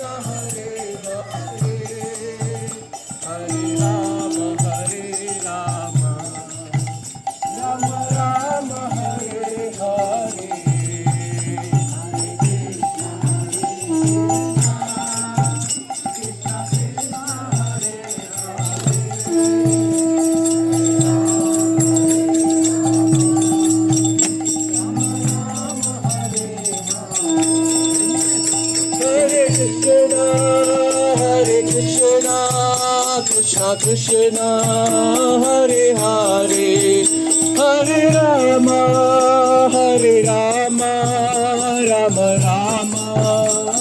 Krishna Krishna Hare Hare Hare Rama Rama Rama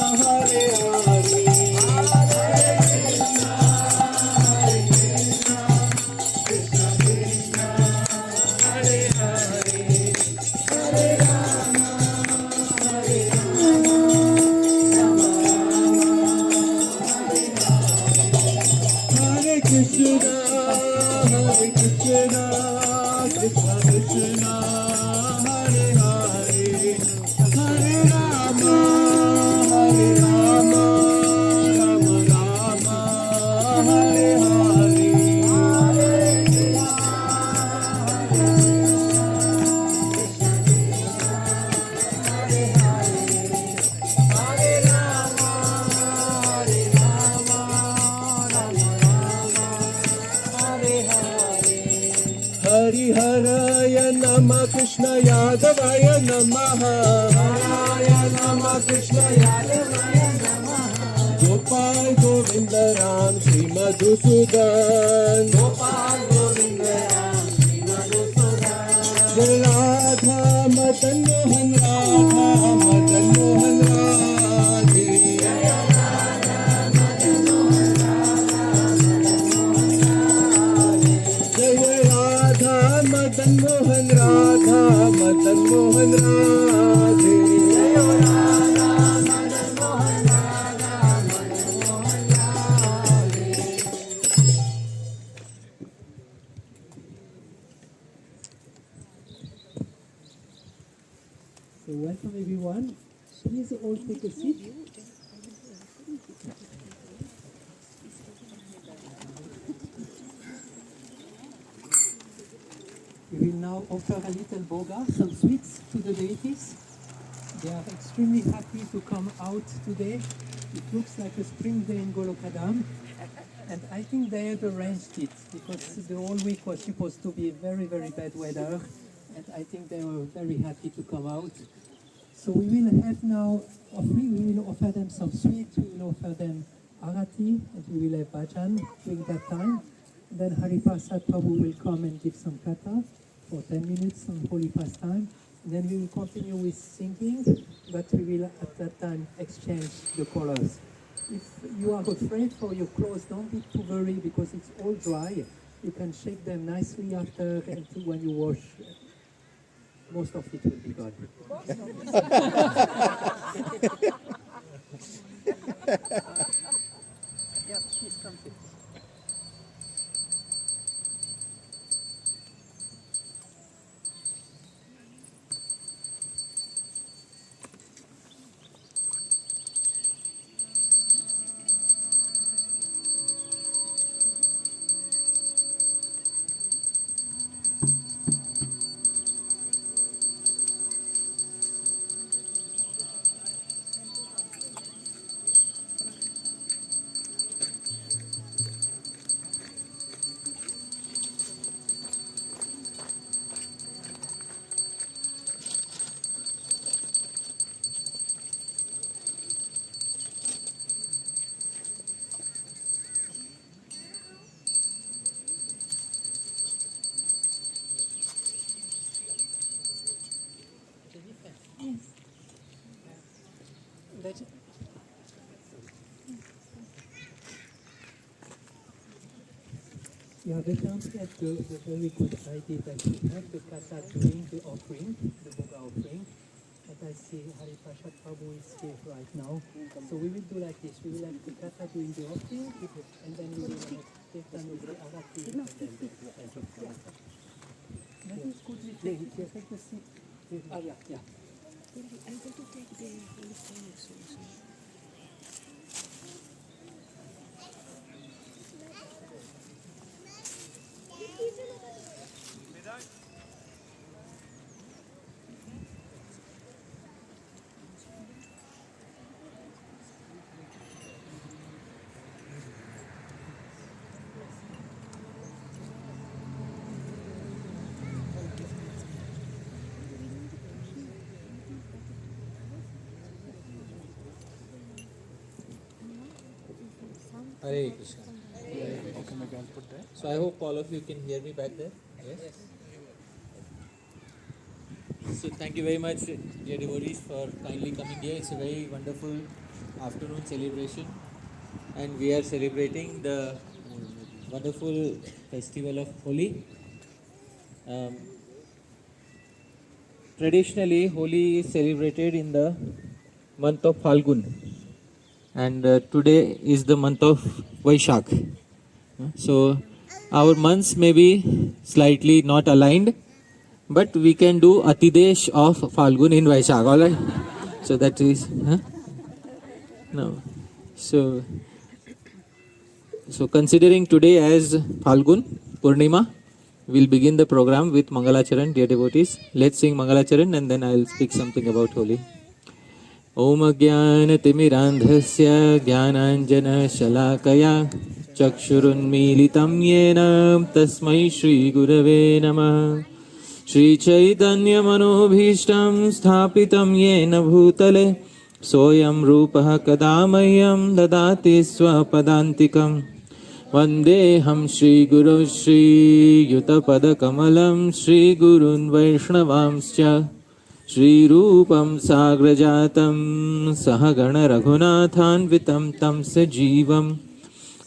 Hare Hare Krishna Krishna Krishna Hare Hare Hare Rama Rama Rama Hare Hare Hariharaya Namah Krishna Yadavaya Namaha Haraya Namah Krishna Yadavaya Namaha Gopal Govinda Ram Shri Madhusudan Gopal Govinda Ram Shri Madhusudan Jai Radha Madan Mohan Radha Madan Mohan Radhe Madan Mohan Radha Madan Mohan Radhe Jayo Radha Madan Mohan Radha Madan Mohan Radhe. So welcome everyone. Please all take a seat. We will now offer a little boga, some sweets to the deities. They are extremely happy to come out today. It looks like a spring day in Golokadam. And I think they have arranged it because the whole week was supposed to be very, very bad weather. And I think they were very happy to come out. So we will have now, we will offer them some sweets, we will offer them arati, and we will have bhajan during that time. Then Hariprasad Prabhu will come and give some katha for 10 minutes on holy pastime. Then we will continue with singing, but we will at that time exchange the colors. If you are afraid for your clothes, don't be too worried because it's all dry. You can shake them nicely after and when you wash. Most of it will be gone. Yeah, please come to. That, yeah, they don't get the very good idea that we have the kata during the offering, the boga offering. And I see Hariprasad Prabhu is here right now. So we will do like this. We will have the kata during the offering, and then we will have kirtan with the arati. And then that is good. Yeah, you take the seat. Ah, yeah. I'm going to take the phone also. Hare Krishna. So I hope all of you can hear me back there. Yes. So thank you very much, dear devotees, for kindly coming here. It's a very wonderful afternoon celebration, and we are celebrating the wonderful festival of Holi. Um, Traditionally, Holi is celebrated in the month of Falgun, and today is the month of Vaishak. So our months may be slightly not aligned, but we can do Atidesh of Falgun in Vaishak. All right. So that is no. So considering today as Falgun Purnima, we'll begin the program with Mangalacharan, dear devotees. Let's sing Mangalacharan and then I'll speak something about Holi. Om Jnanatimirandhasya Jnananjana Chakshurunmilitam Yena Tasmai Shri Gurave Namah Shri Chaitanya Manobhishtam Sthapitam Yena Bhutale Soyam Rupaha Kadamayam Dadati Swapadantikam Vandeham Shri Guru Shri Yutapada Kamalam Shri Gurun Vaishnavamscha Shri Rupam Sagrajatam Sahagana Raghunathanvitam Tam Sajivam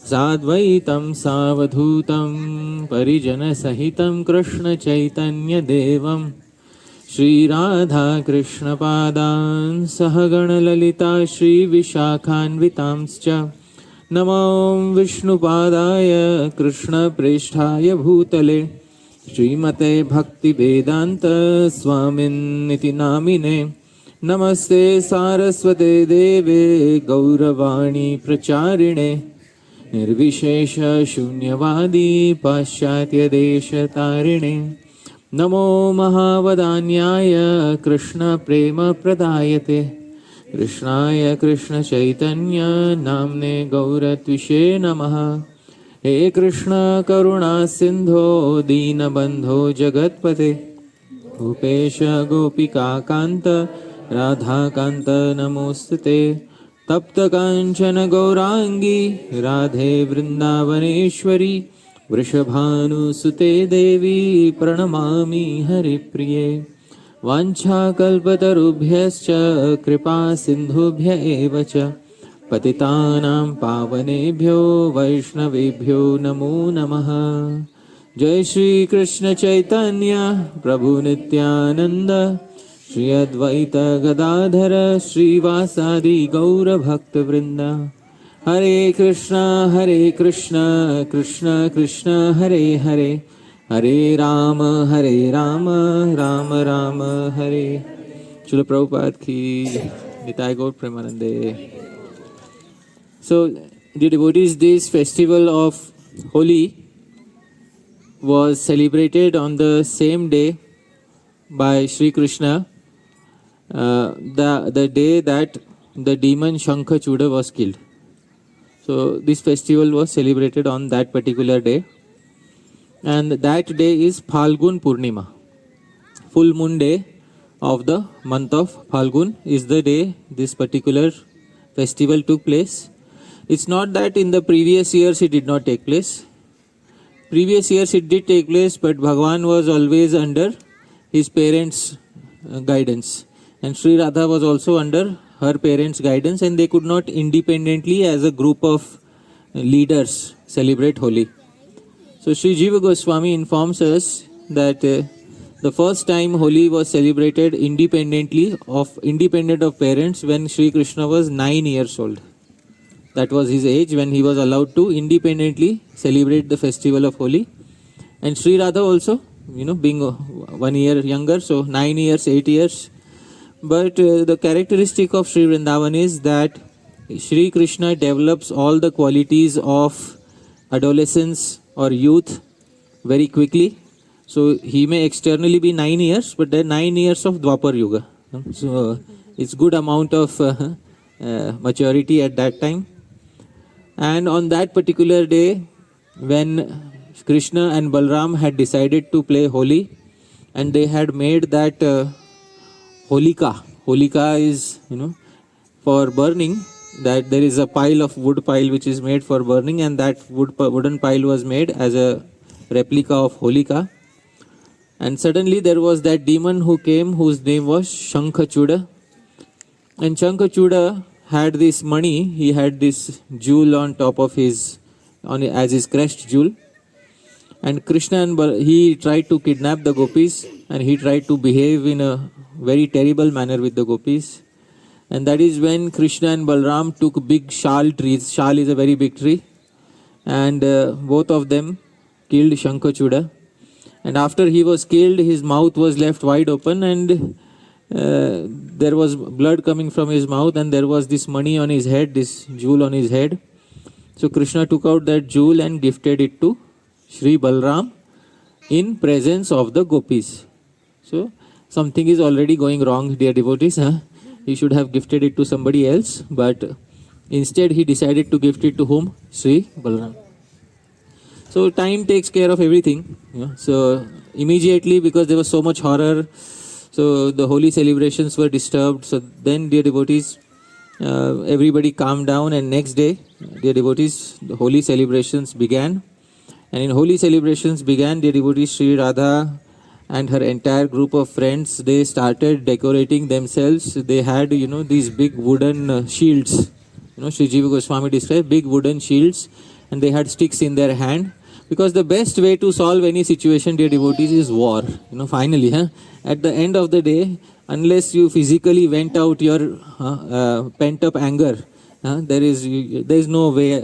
Sadvaitam Savadhutam Parijana Sahitam Krishna Chaitanya Devam Shri Radha Krishna Padan Sahagana Lalita Shri Vishakhanvitamscha Namo Vishnu Padaya Krishna Preshthaya Bhutale Srimate Bhakti Vedanta Swamin Niti Namine Namaste Saraswate Deve Gauravani Pracharine Nirvishesha Shunyavadi Paschatya Desha Tarine Namo Mahavadanyaya Krishna Prema Pradayate Krishnaya Krishna Chaitanya Namne Gauratvishe Namaha He Krishna Karuna Sindho Dina Bandho Jagatpate Upesha Gopika Kanta Radha Kanta Namostate Tapta Kanchana Gaurangi Radhe Vrindavaneshwari Vrishabhanu Sute Devi Pranamami Haripriye Vancha Kalpatarubhyascha Kripa Sindhubhya Evacha Patitanam Pavanebhyo Vaishnavebhyo Namo Namaha Jai Shri Krishna Chaitanya Prabhu Nityananda Shri Advaita Gadadhara Shri Vasadi Gaura Bhakta Vrinda Hare Krishna Krishna Krishna Hare Hare Hare Rama Rama Rama Hare Srila Prabhupada ki Nitai Gaur Premanande. So, dear devotees, this festival of Holi was celebrated on the same day by Sri Krishna, the day that the demon Shankhachuda was killed. So, this festival was celebrated on that particular day, and that day is Phalgun Purnima. Full moon day of the month of Phalgun is the day this particular festival took place. It's not that in the previous years it did not take place. Previous years it did take place, but Bhagwan was always under his parents' guidance. And Sri Radha was also under her parents' guidance, and they could not independently as a group of leaders celebrate Holi. So Sri Jiva Goswami informs us that the first time Holi was celebrated independent of parents when Sri Krishna was 9 years old. That was his age when he was allowed to independently celebrate the festival of Holi. And Sri Radha also, being 1 year younger, so 9 years, 8 years. But the characteristic of Sri Vrindavan is that Sri Krishna develops all the qualities of adolescence or youth very quickly. So he may externally be 9 years, but then 9 years of Dwapar Yuga. So it's good amount of maturity at that time. And on that particular day, when Krishna and Balram had decided to play Holi, and they had made that Holika. Holika is, for burning, that there is a pile of wood pile which is made for burning, and that wooden pile was made as a replica of Holika. And suddenly there was that demon who came, whose name was Shankachuda. And Shankachuda had this money, he had this jewel on top of his, as his crest jewel. And Krishna he tried to kidnap the gopis, and he tried to behave in a very terrible manner with the gopis. And that is when Krishna and Balram took big shal trees. Shal is a very big tree. And both of them killed Shankachuda. And after he was killed, his mouth was left wide open, and there was blood coming from his mouth, and there was this money on his head, this jewel on his head. So Krishna took out that jewel and gifted it to Sri Balram in presence of the gopis. So something is already going wrong, dear devotees. He should have gifted it to somebody else, but instead he decided to gift it to whom? Sri Balram. So time takes care of everything. So immediately, because there was so much horror, so the holy celebrations were disturbed. So then, dear devotees, everybody calmed down, and next day, dear devotees, the holy celebrations began. And in holy celebrations began, dear devotees, Sri Radha and her entire group of friends, they started decorating themselves. They had, these big wooden shields. Sri Jiva Goswami described big wooden shields, and they had sticks in their hand. Because the best way to solve any situation, dear devotees, is war. Finally, at the end of the day, unless you physically vent out your pent-up anger, there is no way,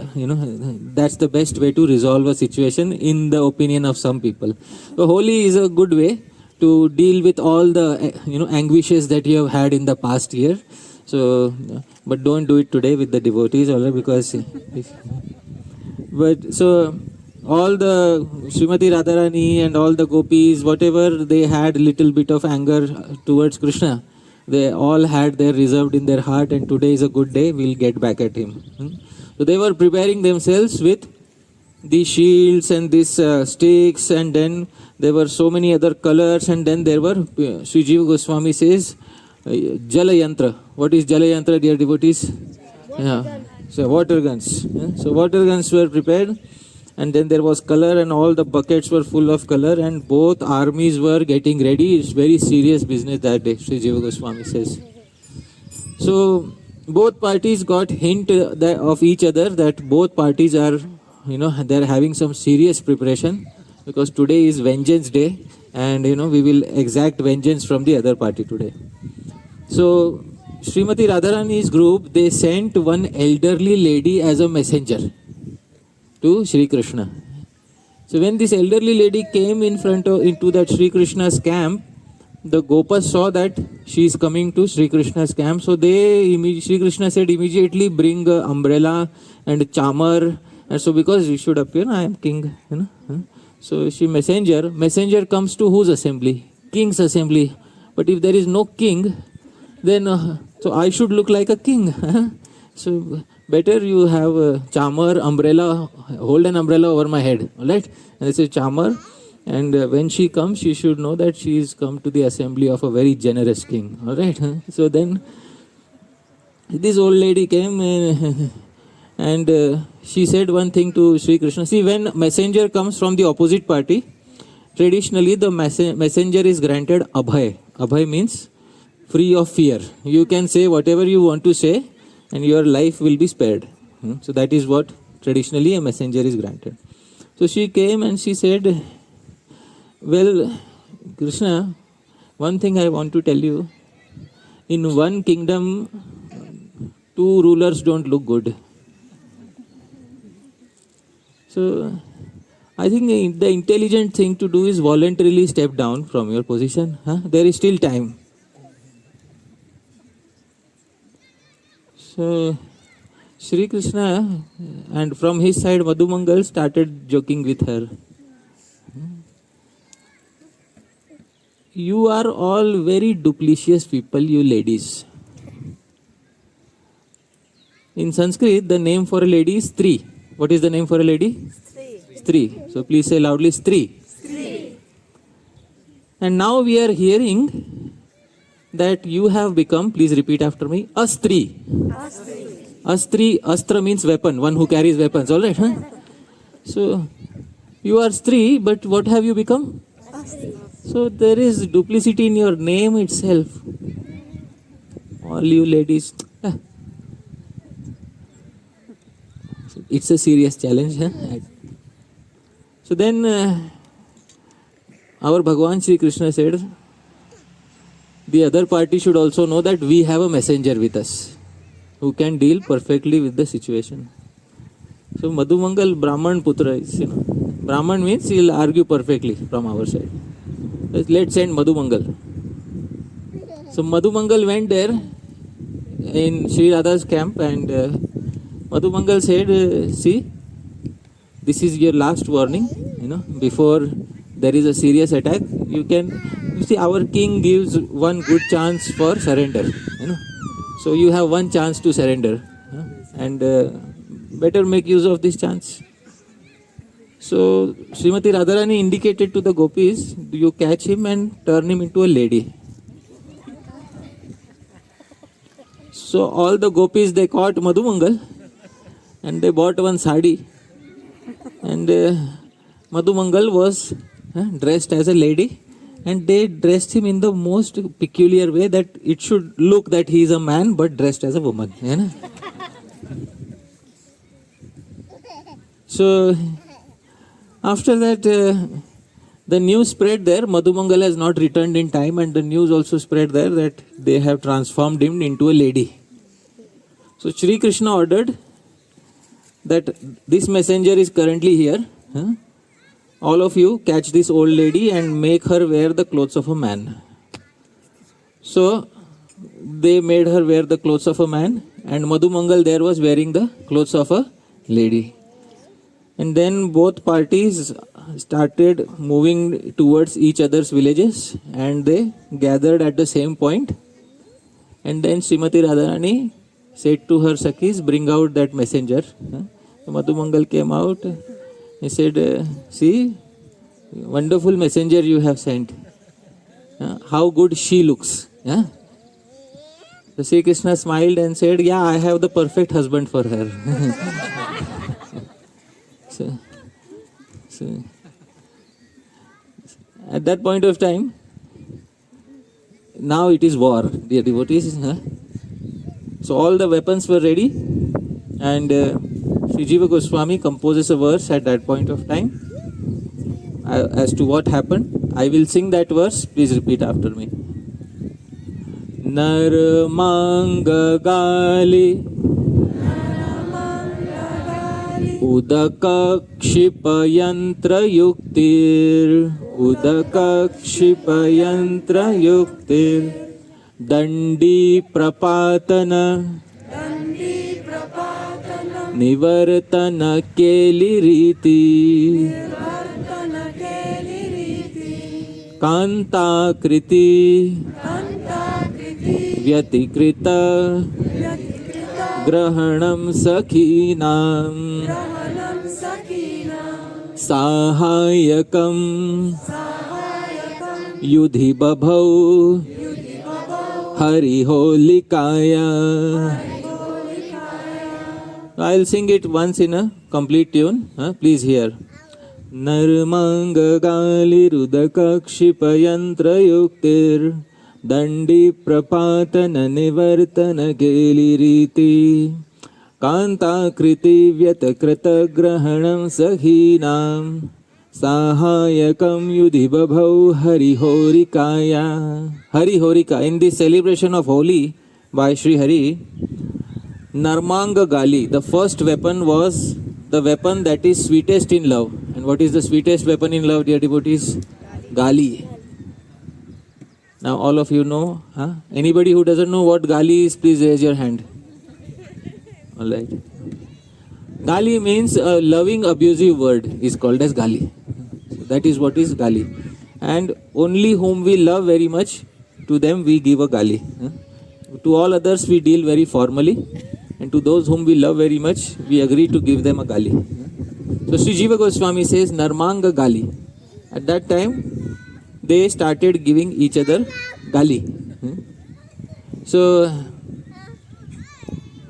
that's the best way to resolve a situation in the opinion of some people. So Holi is a good way to deal with all the, anguishes that you have had in the past year. So, but don't do it today with the devotees, because, all the Srimati Radharani and all the gopis, whatever they had little bit of anger towards Krishna, they all had their reserved in their heart, and today is a good day, we'll get back at him. So they were preparing themselves with the shields and these sticks, and then there were so many other colors, and then there were, Sri Jiva Goswami says, Jalayantra. What is Jalayantra, dear devotees? So water guns. So water guns were prepared. And then there was color, and all the buckets were full of color, and both armies were getting ready. It's very serious business that day, Sri Jiva Goswami says. So both parties got hint of each other that both parties are, they're having some serious preparation, because today is Vengeance Day, and we will exact vengeance from the other party today. So Srimati Radharani's group, they sent one elderly lady as a messenger to Sri Krishna. So when this elderly lady came into that Sri Krishna's camp, the Gopas saw that she is coming to Sri Krishna's camp. So Sri Krishna said, immediately bring a umbrella and chamar. And so because you should appear, I am king. So she messenger comes to whose assembly? King's assembly. But if there is no king, then so I should look like a king. So better you have a chamar, umbrella, hold an umbrella over my head, all right? And this is chamar, and when she comes, she should know that she is come to the assembly of a very generous king, all right? So then this old lady came and she said one thing to Sri Krishna. See, when messenger comes from the opposite party, traditionally the messenger is granted abhay. Abhay means free of fear. You can say whatever you want to say, and your life will be spared. So that is what traditionally a messenger is granted. So she came and she said, well, Krishna, one thing I want to tell you. In one kingdom, two rulers don't look good. So I think the intelligent thing to do is voluntarily step down from your position. There is still time. So Sri Krishna and from his side Madhu Mangal started joking with her. You are all very duplicitous people, you ladies. In Sanskrit, the name for a lady is Stri. What is the name for a lady? Stri. So please say loudly, Stri. Stri. And now we are hearing that you have become, please repeat after me, a Stri. Astra means weapon, one who carries weapons, all right? Huh? So, you are Stri, but what have you become? So, there is duplicity in your name itself. All you ladies. It's a serious challenge. Huh? So, then our Bhagwan Sri Krishna said, the other party should also know that we have a messenger with us who can deal perfectly with the situation. So Madhumangal Brahman Putra is, Brahman means he'll argue perfectly from our side. Let's send Madhumangal. So Madhumangal went there in Sri Radha's camp, and Madhumangal said, see, this is your last warning, before there is a serious attack. You see, our king gives one good chance for surrender, So you have one chance to surrender, and better make use of this chance. So Srimati Radharani indicated to the gopis, you catch him and turn him into a lady. So all the gopis, they caught Madhumangal and they bought one sari, and Madhumangal was dressed as a lady, and they dressed him in the most peculiar way that it should look that he is a man but dressed as a woman. So after that, the news spread there. Madhumangal has not returned in time, and the news also spread there that they have transformed him into a lady. So Sri Krishna ordered that this messenger is currently here. All of you catch this old lady and make her wear the clothes of a man. So they made her wear the clothes of a man, and Madhumangal there was wearing the clothes of a lady. And then both parties started moving towards each other's villages, and they gathered at the same point. And then Srimati Radharani said to her Sakhis, bring out that messenger. So Madhumangal came out. He said, see, wonderful messenger you have sent. How good she looks. So Sri Krishna smiled and said, yeah, I have the perfect husband for her. so at that point of time, now it is war, dear devotees. So all the weapons were ready, and Sri Jiva Goswami composes a verse at that point of time as to what happened. I will sing that verse, please repeat after me. Narmanga gali Udaka kshipayantra yuktir Dandi prapatana Nivartana keli riti Kanta kriti Vyatikrita Grahanam sakhinam Sahayakam Yudhi babhau Hari holikaya. I'll sing it once in a complete tune. Please hear. Narmanga gali rudakakshipayantra yuktir Dandi prapatana nivartana keli riti Kanta kriti vyatakrita grahanam sahinam Sahayakam yudhi babhau Hari horikaya. Hari horika. In this celebration of Holi by Sri Hari, Narmanga gali, the first weapon was the weapon that is sweetest in love. And what is the sweetest weapon in love, dear devotees? Gali. Now all of you know. Anybody who doesn't know what gali is, please raise your hand. Alright. Gali means a loving abusive word is called as gali. So that is what is gali. And only whom we love very much, to them we give a gali. To all others we deal very formally, and to those whom we love very much, we agree to give them a gali. So Sri Jiva Goswami says Narmanga gali. At that time, they started giving each other gali. So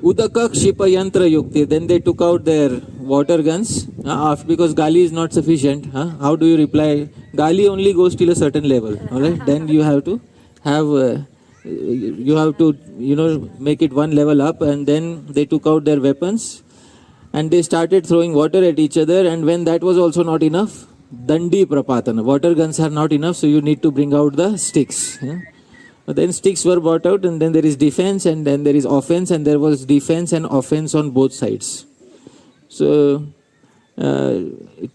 Udaka Kshipa Yantra Yukti. Then they took out their water guns because Gali is not sufficient. How do you reply? Gali only goes till a certain level. All right. Then you have to have make it one level up, and then they took out their weapons and they started throwing water at each other. And when that was also not enough, Dandi Prapatana, water guns are not enough, so you need to bring out the sticks. But then sticks were brought out, and then there is defense, and then there is offense, and there was defense and offense on both sides. So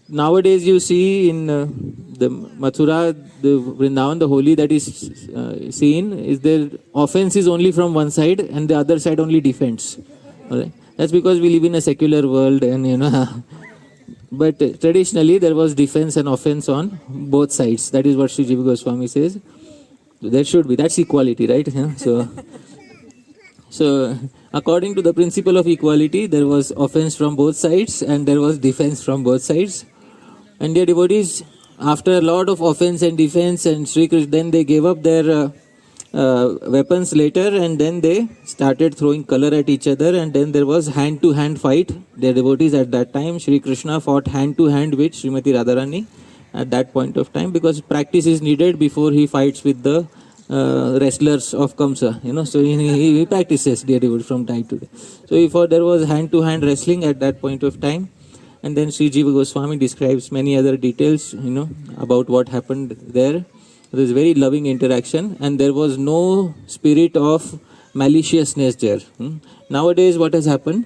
nowadays you see in the Mathura, the Vrindavan, the holy that is seen is their offense is only from one side and the other side only defends. Alright? That's because we live in a secular world, and but traditionally there was defense and offense on both sides. That is what Sri Jiva Goswami says. There should be. That's equality, right? So according to the principle of equality, there was offense from both sides and there was defense from both sides. And their devotees, after a lot of offense and defense, and Sri Krishna, then they gave up their weapons later, and then they started throwing color at each other, and then there was hand-to-hand fight. Their devotees at that time, Sri Krishna fought hand-to-hand with Srimati Radharani at that point of time, because practice is needed before he fights with the wrestlers of Kamsa, so he practices their devotees from time to day. So there was hand-to-hand wrestling at that point of time, and then Sri Jiva Goswami describes many other details, about what happened there. There is very loving interaction, and there was no spirit of maliciousness there. Nowadays what has happened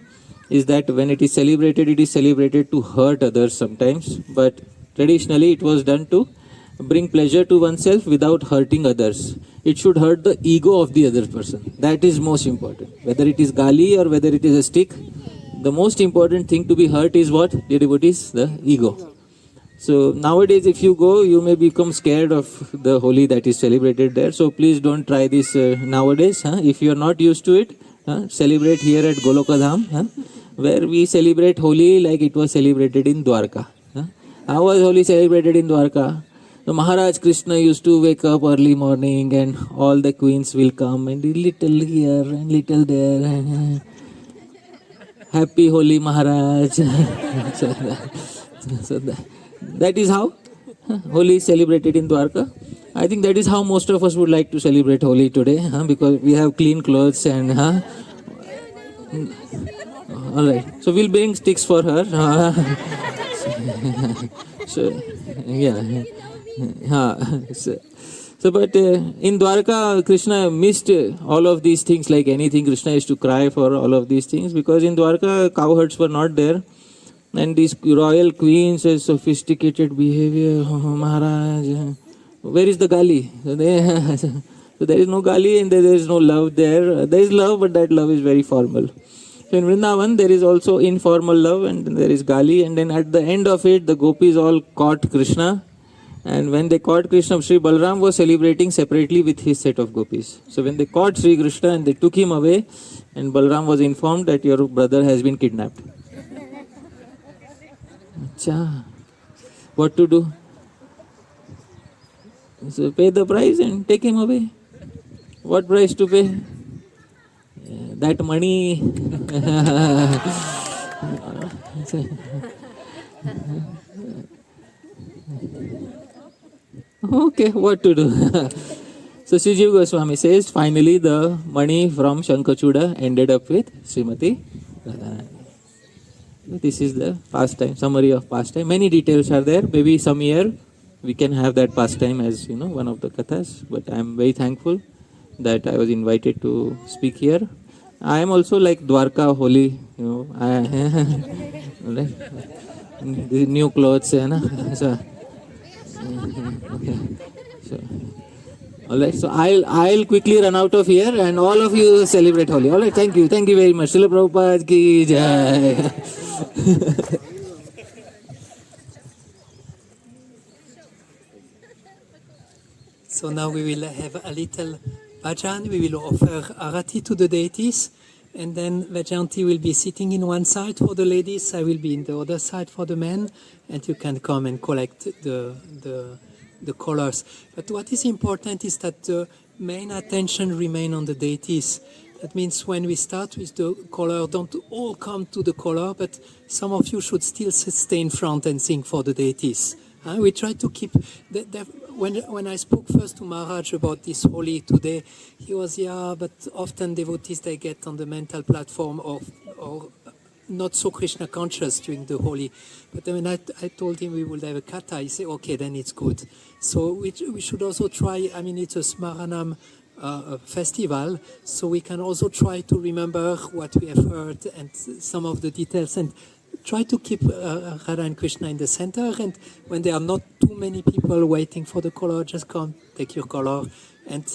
is that when it is celebrated to hurt others sometimes, but traditionally it was done to bring pleasure to oneself without hurting others. It should hurt the ego of the other person. That is most important. Whether it is gali or whether it is a stick, the most important thing to be hurt is what? Dear devotees, the ego. So nowadays if you go, you may become scared of the Holi that is celebrated there. So please don't try this nowadays. If you are not used to it, celebrate here at Golokadham, where we celebrate Holi like it was celebrated in Dwarka. How was Holi celebrated in Dwarka? The Maharaj Krishna used to wake up early morning, and all the queens will come, and little here and little there. Happy Holi Maharaj. so that is how Holi is celebrated in Dwarka. I think that is how most of us would like to celebrate Holi today, because we have clean clothes and all right. So we'll bring sticks for her. So yeah. But in Dwarka, Krishna missed all of these things like anything. Krishna used to cry for all of these things, because in Dwarka cowherds were not there, and these royal queens and sophisticated behavior. Maharaj, where is the gali? So there is no gali, and there is no love there. There is love, but that love is very formal. So in Vrindavan, there is also informal love, and there is gali, and then at the end of it, the gopis all caught Krishna. And when they caught Krishna, Sri Balram was celebrating separately with his set of gopis. So when they caught Sri Krishna and they took him away, and Balram was informed that your brother has been kidnapped. Achha, what to do? So pay the price and take him away. What price to pay? That money. Okay, what to do? So Sri Jiva Goswami says, finally the money from Shankachuda ended up with Srimati Radharani. This is the pastime, summary of pastime. Many details are there. Maybe some year we can have that pastime as one of the kathas. But I am very thankful that I was invited to speak here. I am also like Dwarka Holi, new clothes, so. All right, so I'll quickly run out of here, and all of you celebrate Holi. All right, thank you very much. Srila Prabhupada ki jai. So now we will have a little bhajan. We will offer arati to the deities, and then Vajanti will be sitting in one side for the ladies. I will be in the other side for the men, and you can come and collect the colors. But what is important is that the main attention remain on the deities. That means when we start with the color, don't all come to the color, but some of you should still stay in front and sing for the deities. We try to keep, when I spoke first to Maharaj about this Holi today, he was, but often devotees, they get on the mental platform or not so Krishna conscious during the Holi. But then when I told him we would have a kata, he said, okay, then it's good. So we should also try, it's a Smaranam festival, so we can also try to remember what we have heard and some of the details, and try to keep Radha and Krishna in the center. And when there are not too many people waiting for the color, just come, take your color, and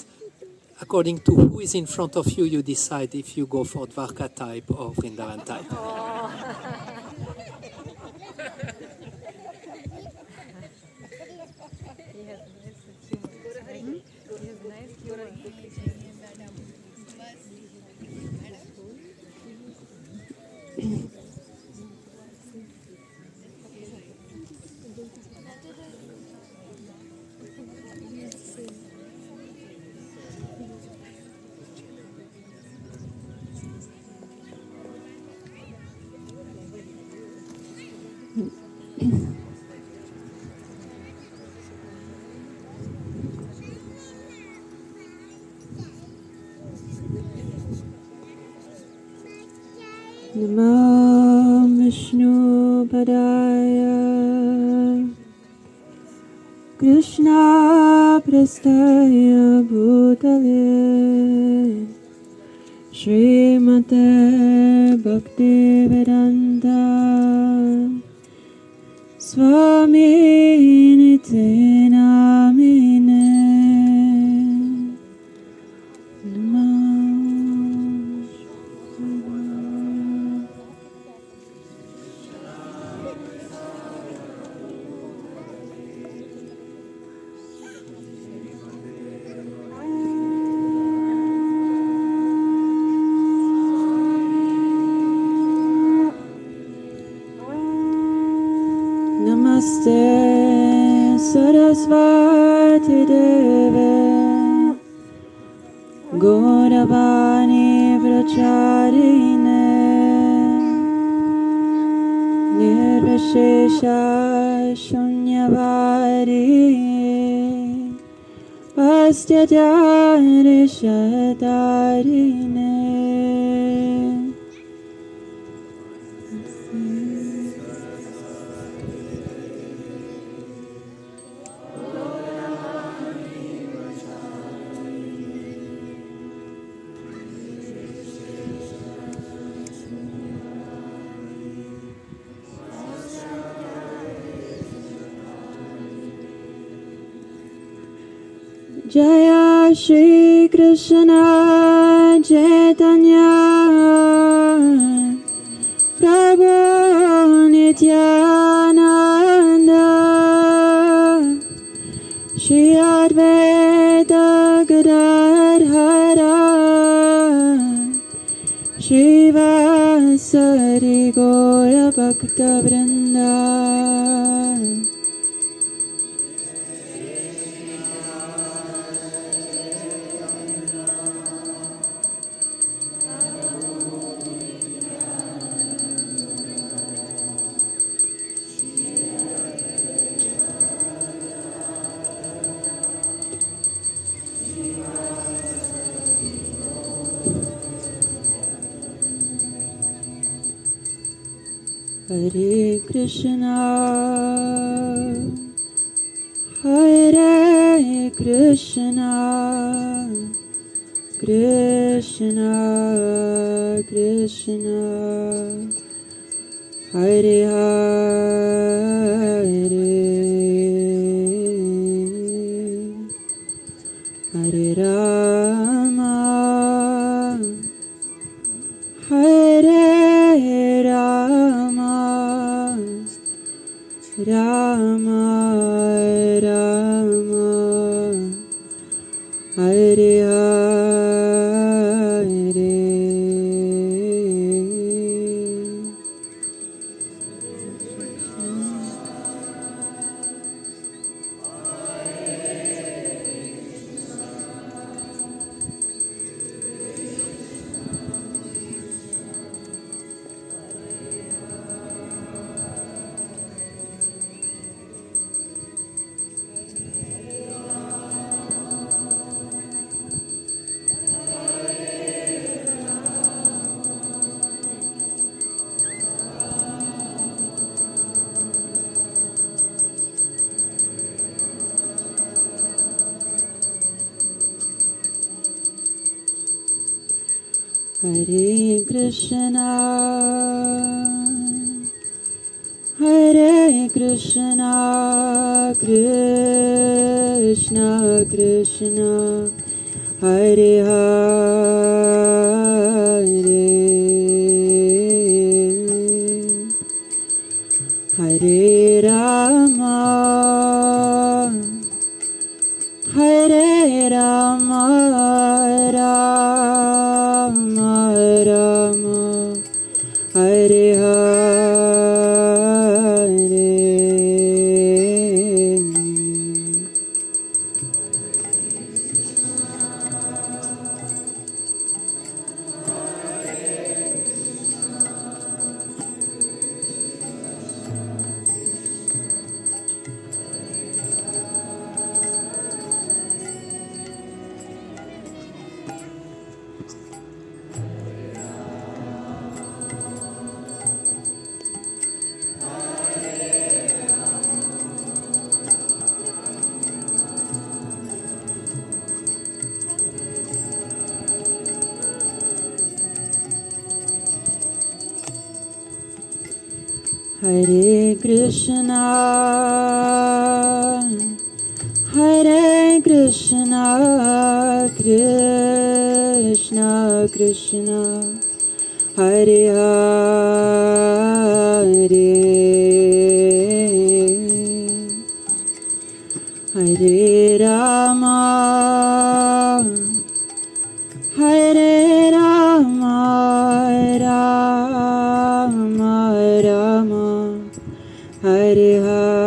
according to who is in front of you, you decide if you go for Dvarka type or Vrindavan type. Namo Vishnu Padaya Krishna Prastaya Bhutale Srimate Bhaktivedanta Swami Nite Namine Namaste Sarasvati Deve Gauravani Pracharine Nirvishesha Shunyavadi Pastyajari Shatarine Jaya Shri Krishna Chaitanya Prabhu Nityananda Shri Advaita Gadadhara Shri Vasari Gaura Bhakta Vrinda Hare Krishna, Hare Krishna, Krishna Krishna, Hare Hare, Hare Rama, Hare Rama, Rama Rama, Hare Hare. Hare Krishna, Hare Krishna, Krishna Krishna, Hare Hare, Hare Rama, Hare Rama, Rama Rama, Hare Hare. Hare Krishna, Hare Krishna, Krishna Krishna, Hare Hare, Hare Rama, Hare Rama, Rama Rama, Hare Hare.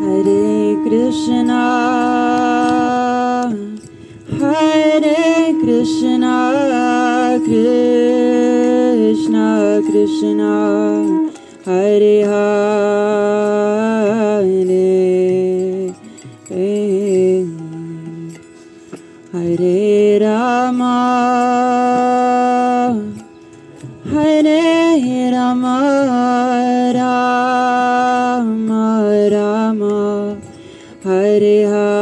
Hare Krishna, Hare Krishna, Krishna Krishna, Hare Hare, Hare Rama, Hare Rama, Rama Rama, Hare Hare.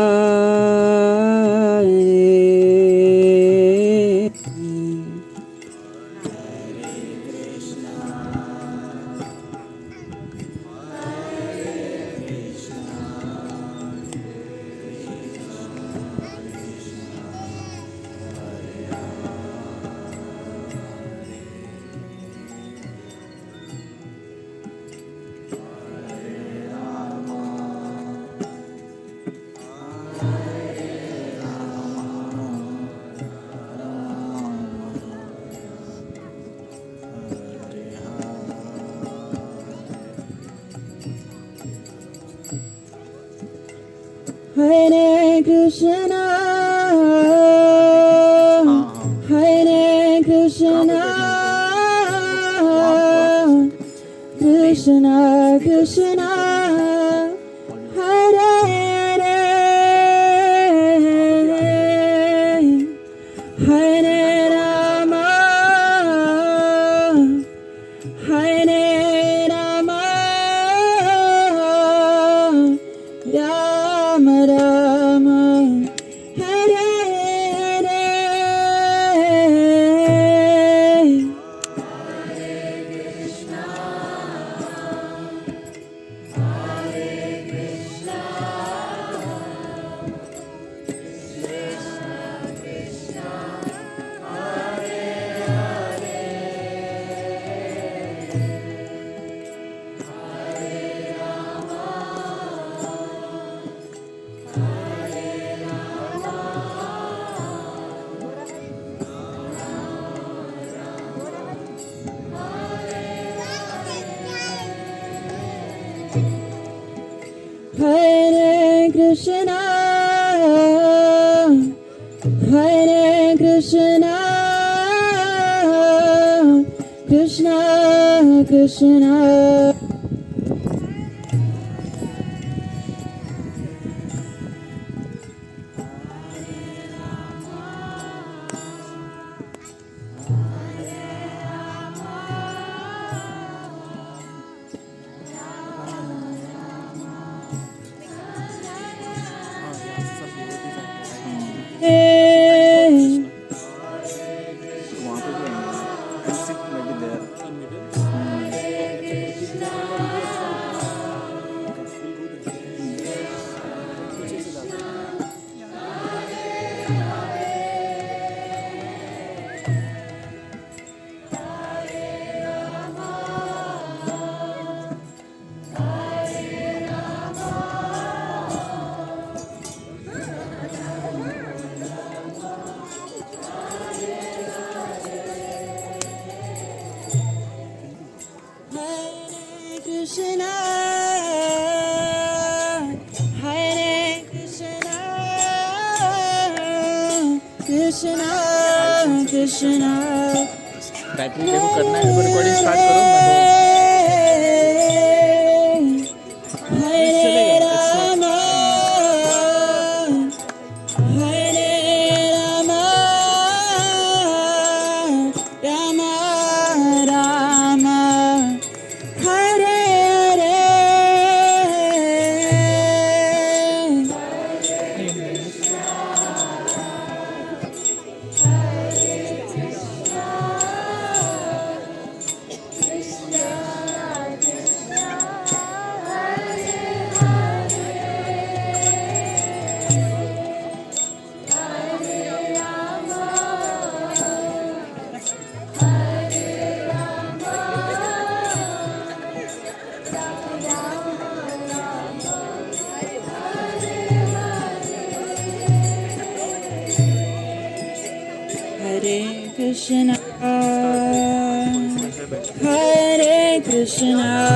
Hare Krishna, Hare Krishna, Krishna Krishna, Hare Hare, Hare Rama, Hare Rama, Rama Rama, Hare Hare. Hare Krishna, Hare Krishna, Krishna Krishna. Hey. वहाँ पे भी आएंगे and sit maybe there. Hare Krishna, Hare Krishna, Krishna Krishna. Battery देखो करना है recording start करो Hare Rama, Hare Rama, Rama Rama, Hare Hare. Hare Krishna, Hare Krishna.